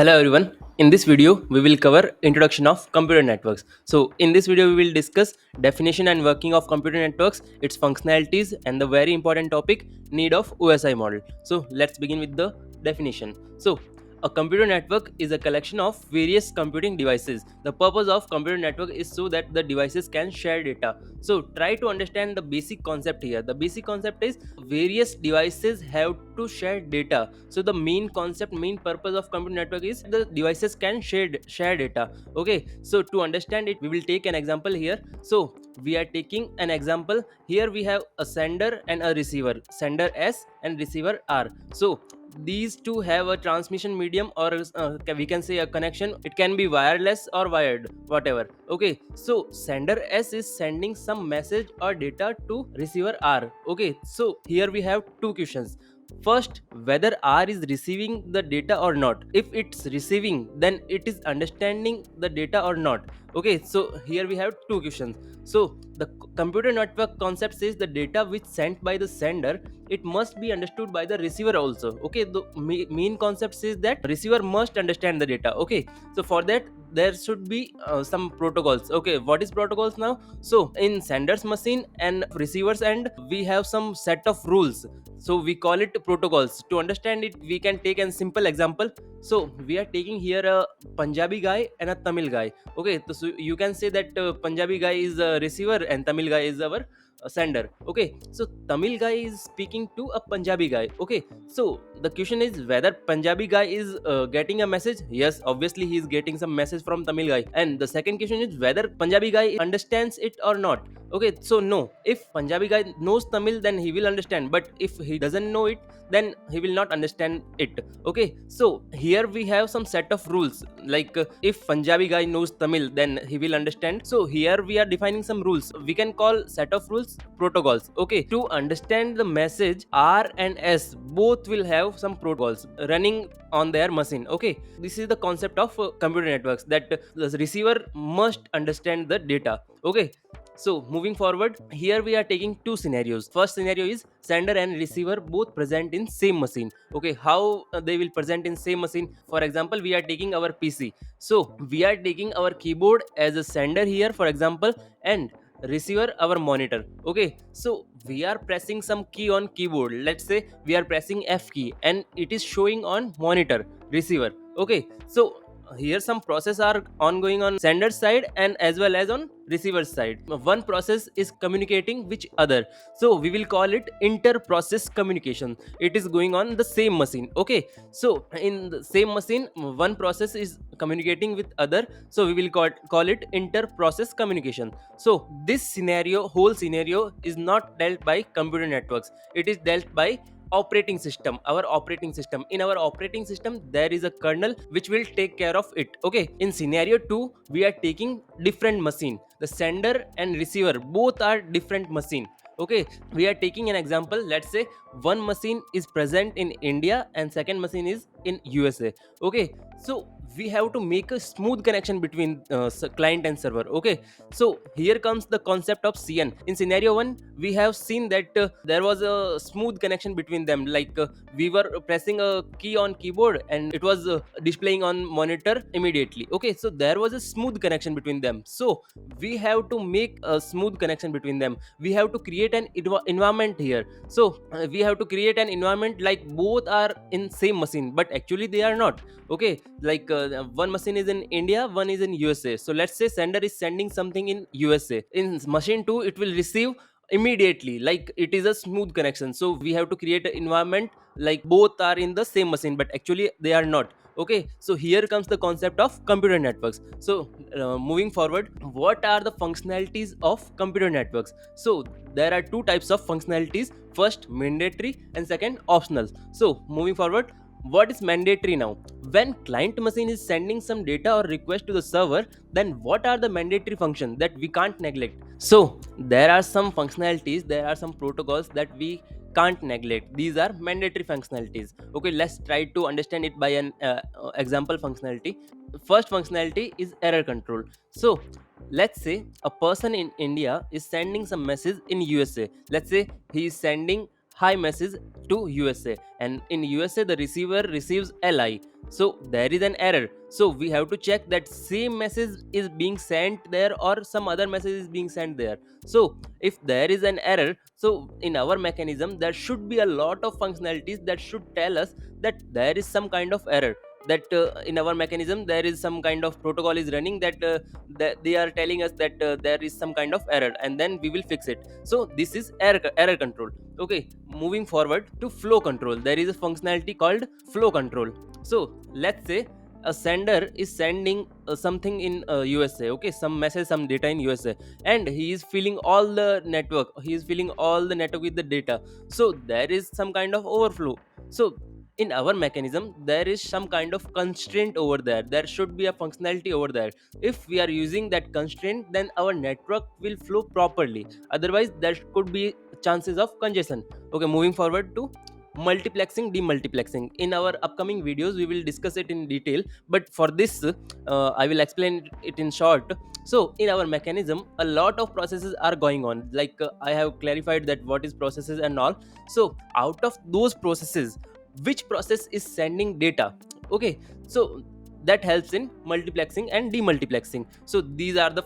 Hello everyone. In this video, we will cover introduction of computer networks. So in this video, we will discuss definition and working of computer networks, its functionalities, and the very important topic need of OSI model. So let's begin with the definition. So a computer network is a collection of various computing devices. The purpose of computer network is so that the devices can share data. So try to understand the basic concept here. The basic concept is various devices have to share data. So the main purpose of computer network is the devices can share data. Okay, so to understand it, we will take an example here. So we are taking an example here. We have a sender and a receiver, sender S and receiver R. So these two have a transmission medium, or we can say a connection. It can be wireless or wired, whatever. Okay, so sender S is sending some message or data to receiver R. Okay, so here we have two questions. First, whether R is receiving the data or not. If it's receiving, then it is understanding the data or not. Okay, so here we have two questions. So the computer network concept says the data which sent by the sender, it must be understood by the receiver also. Okay, the main concept says that receiver must understand the data. Okay, so for that there should be some protocols. Okay, what is protocols now? So in senders machine and receivers, and we have some set of rules, so we call it protocols. To understand it, we can take a simple example. So we are taking here a Punjabi guy and a Tamil guy. Okay, so you can say that Punjabi guy is a receiver and Tamil guy is our sender. Okay, so Tamil guy is speaking to a Punjabi guy. Okay, so the question is whether Punjabi guy is getting a message. Yes, obviously he is getting some message from Tamil guy. And the second question is whether Punjabi guy understands it or not. Okay, so no, if Punjabi guy knows Tamil, then he will understand, but if he doesn't know it, then he will not understand it. Okay, so here we have some set of rules, like if Punjabi guy knows Tamil, then he will understand. So here we are defining some rules. We can call set of rules protocols. Okay, to understand the message, R and S both will have some protocols running on their machine. Okay, this is the concept of computer networks, that the receiver must understand the data. Okay, so moving forward, here we are taking two scenarios. First scenario is sender and receiver both present in same machine. Okay, how they will present in same machine? For example, we are taking our PC. So we are taking our keyboard as a sender here, for example, and receiver our monitor. Okay, so we are pressing some key on keyboard. Let's say we are pressing F key and it is showing on monitor receiver. Okay, so here some process are ongoing on sender side and as well as on receiver side. One process is communicating with other, so we will call it inter process communication. It is going on the same machine. Okay, so in the same machine one process is communicating with other, so we will call it inter process communication. So this whole scenario is not dealt by computer networks, it is dealt by operating system. Our operating system, in our operating system there is a kernel which will take care of it. Okay, in scenario 2 we are taking different machine. The sender and receiver both are different machine. Okay, we are taking an example. Let's say one machine is present in India and second machine is in USA. Okay, so we have to make a smooth connection between client and server. Okay, so here comes the concept of CN. In scenario 1 we have seen that there was a smooth connection between them, like we were pressing a key on keyboard and it was displaying on monitor immediately. Okay, so there was a smooth connection between them. So we have to make a smooth connection between them. We have to create an environment here. So we have to create an environment like both are in same machine, but actually they are not. Okay, like one machine is in India, one is in USA. So let's say sender is sending something in USA. In machine 2 it will receive immediately, like it is a smooth connection. So we have to create an environment like both are in the same machine, but actually they are not. Okay, so here comes the concept of computer networks. So moving forward, what are the functionalities of computer networks? So there are two types of functionalities. First, mandatory, and second, optional. So moving forward, what is mandatory now? When client machine is sending some data or request to the server, then what are the mandatory functions that we can't neglect? So there are some functionalities, there are some protocols that we can't neglect. These are mandatory functionalities. Okay, let's try to understand it by an example functionality. First functionality is error control. So let's say a person in India is sending some message in USA. Let's say he is sending hi message to USA, and in USA the receiver receives li. So there is an error, so we have to check that same message is being sent there or some other message is being sent there. So if there is an error, so in our mechanism there should be a lot of functionalities that should tell us that there is some kind of error, that in our mechanism there is some kind of protocol is running, that they are telling us that there is some kind of error, and then we will fix it. So this is error control. Okay, moving forward to flow control, there is a functionality called flow control. So let's say a sender is sending something in USA, okay, some message, some data in USA, and he is filling all the network, he is filling all the network with the data. So there is some kind of overflow. So in our mechanism there is some kind of constraint over there, there should be a functionality over there. If we are using that constraint, then our network will flow properly, otherwise there could be chances of congestion. Okay, moving forward to multiplexing, demultiplexing. In our upcoming videos we will discuss it in detail, but for this I will explain it in short. So in our mechanism a lot of processes are going on, like I have clarified that what is processes and all. So out of those processes, which process is sending data? Okay, so that helps in multiplexing and demultiplexing. So these are the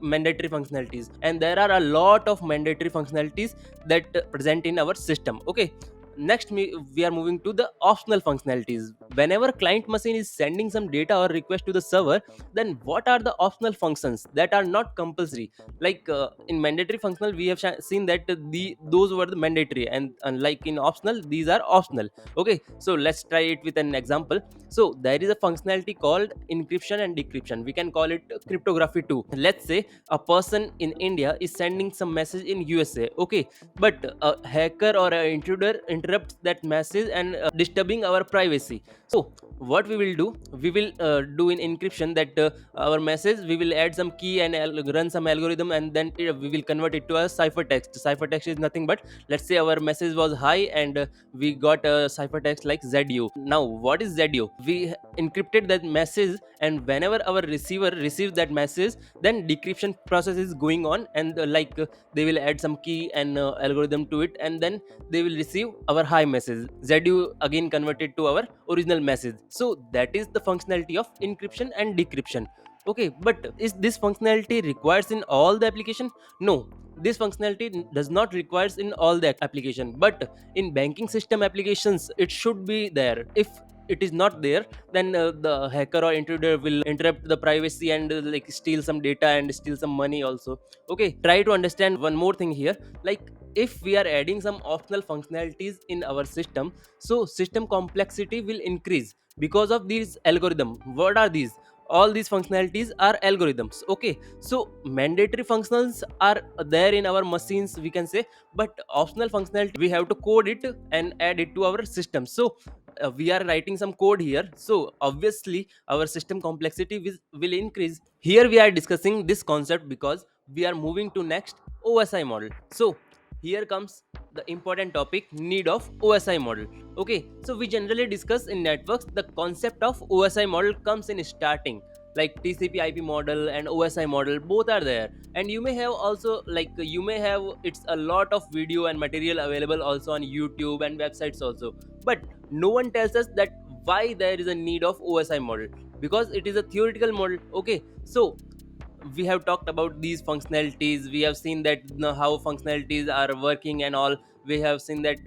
mandatory functionalities, and there are a lot of mandatory functionalities that present in our system. Okay, next we are moving to the optional functionalities. Whenever client machine is sending some data or request to the server, then what are the optional functions that are not compulsory? Like in mandatory functional we have seen that the those were the mandatory, and like in optional these are optional. Okay, so let's try it with an example. So there is a functionality called encryption and decryption, we can call it cryptography too. Let's say a person in India is sending some message in USA, okay, but a hacker or an intruder interrupts that message and disturbing our privacy. So what we will do, we will do in encryption that our message we will add some key and run some algorithm, and then we will convert it to a ciphertext. Ciphertext is nothing but, let's say our message was hi, and we got a ciphertext like ZU. Now what is ZU? We encrypted that message, and whenever our receiver receives that message, then decryption process is going on, and they will add some key and algorithm to it, and then they will receive our hi message. ZU again converted to our original message. So that is the functionality of encryption and decryption. Okay, but is this functionality requires in all the application? No, this functionality does not requires in all the application, but in banking system applications it should be there. If it is not there, then the hacker or intruder will interrupt the privacy and like steal some data and steal some money also. Okay, try to understand one more thing here. Like if we are adding some optional functionalities in our system, so system complexity will increase because of these algorithm. What are these? All these functionalities are algorithms. Okay, so mandatory functions are there in our machines, we can say, but optional functionality we have to code it and add it to our system. So we are writing some code here, so obviously our system complexity will increase. Here we are discussing this concept because we are moving to next, OSI model. So here comes the important topic, need of OSI model. Okay, so we generally discuss in networks the concept of OSI model comes in starting, like TCP IP model and OSI model both are there, and you may have also you may have it's a lot of video and material available also on YouTube and websites also, but no one tells us that why there is a need of OSI model, because it is a theoretical model. Okay, so we have talked about these functionalities, we have seen that how functionalities are working and all. We have seen that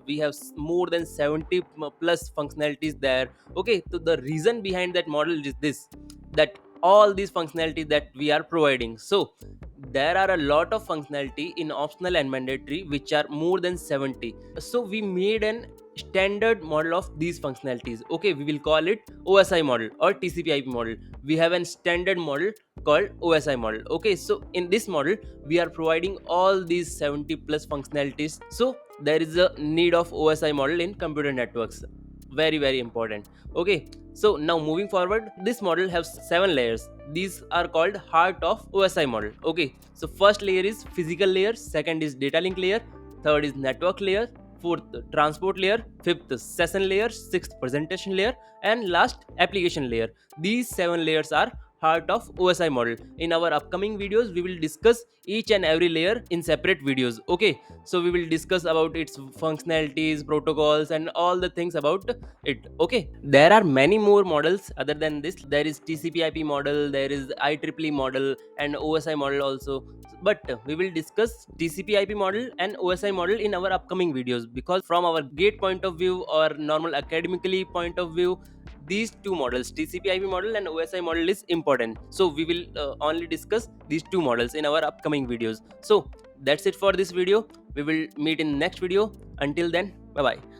we have more than 70 plus functionalities there. Okay, so the reason behind that model is this, that all these functionalities that we are providing, so there are a lot of functionality in optional and mandatory which are more than 70. So we made an standard model of these functionalities. Okay, we will call it OSI model or TCP IP model. We have a standard model called OSI model. Okay, so in this model we are providing all these 70 plus functionalities. So there is a need of OSI model in computer networks, very very important. Okay, so now moving forward, this model has 7 layers. These are called heart of OSI model. Okay, so first layer is physical layer, second is data link layer, third is network layer, fourth transport layer, fifth session layer, sixth presentation layer, and last application layer. These 7 layers are heart of OSI model. In our upcoming videos, we will discuss each and every layer in separate videos. Okay, so we will discuss about its functionalities, protocols, and all the things about it. Okay, there are many more models other than this. There is TCP/IP model, there is IEEE model, and OSI model also. But we will discuss TCP/IP model and OSI model in our upcoming videos, because from our gate point of view or normal academically point of view, these two models, TCP/IP model and OSI model, is important. So we will only discuss these two models in our upcoming videos. So that's it for this video. We will meet in next video. Until then, bye bye.